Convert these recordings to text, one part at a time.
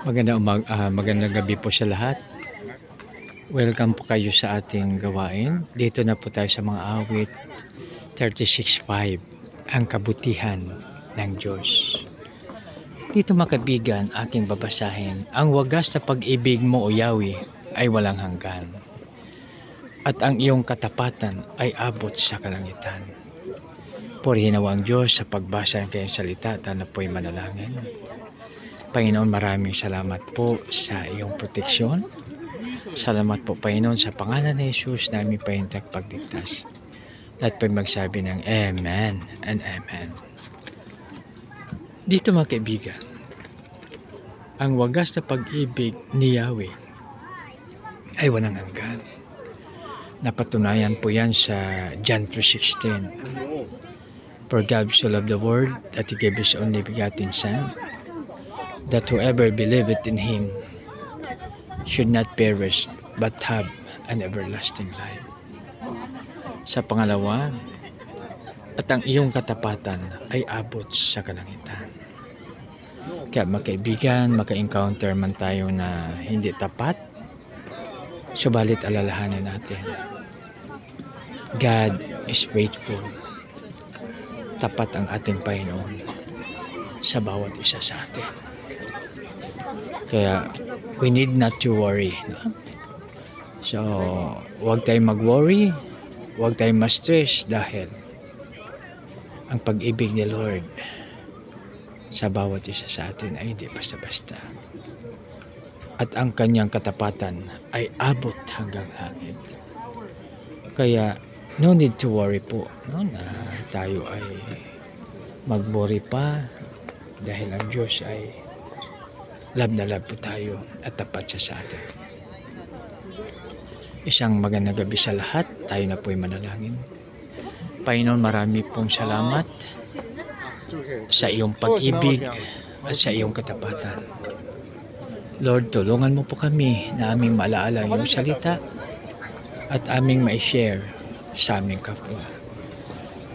Magandang gabi po sa lahat. Welcome po kayo sa ating gawain. Dito na po tayo sa mga awit 36:5, ang kabutihan ng Diyos. Dito mga kaibigan, aking babasahin, ang wagas na pag-ibig mo o Yahweh ay walang hanggan, at ang iyong katapatan ay abot sa kalangitan. Purihin nawa ang Diyos sa pagbasa ng kanyang salita. Tayo po'y manalangin. Panginoon, maraming salamat po sa iyong proteksyon. Salamat po, Panginoon, sa pangalan ni Jesus namin pahintag pagligtas. At po'y magsabi ng Amen and Amen. Dito mga kaibigan, ang wagas na pag-ibig ni Yahweh ay walang hanggan. Napatunayan po yan sa John 3:16. For God so loved the world that He gave His only begotten Son, that whoever believeth in Him should not perish but have an everlasting life. Sa pangalawa, at ang iyong katapatan ay abot sa kalangitan. Kaya makaibigan, maka-encounter man tayo na hindi tapat, subalit alalahanin natin, God is faithful. Tapat ang ating Panginoon sa bawat isa sa atin. Kaya we need not to worry, no? So huwag tayong mag-worry, huwag tayong ma-stress, dahil ang pag-ibig ni Lord sa bawat isa sa atin ay hindi basta-basta, at ang kanyang katapatan ay abot hanggang hangin. Kaya no need to worry po, no, na tayo ay mag-worry pa, dahil ang Diyos ay love na love po tayo at tapat siya sa atin. Isang magandang gabi sa lahat. Tayo na po'y manalangin. Panginoon, marami pong salamat sa iyong pag-ibig at sa iyong katapatan. Lord, tulungan mo po kami na aming maalaala ang iyong salita at aming ma-share sa aming kapwa.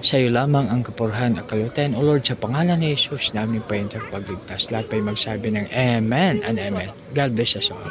Sa iyo lamang ang kapurihan at kalutayan, O Lord, sa pangalan ni Jesus na aming pahintag pagligtas. Lahat pa'y magsabi ng Amen and Amen. God bless us all.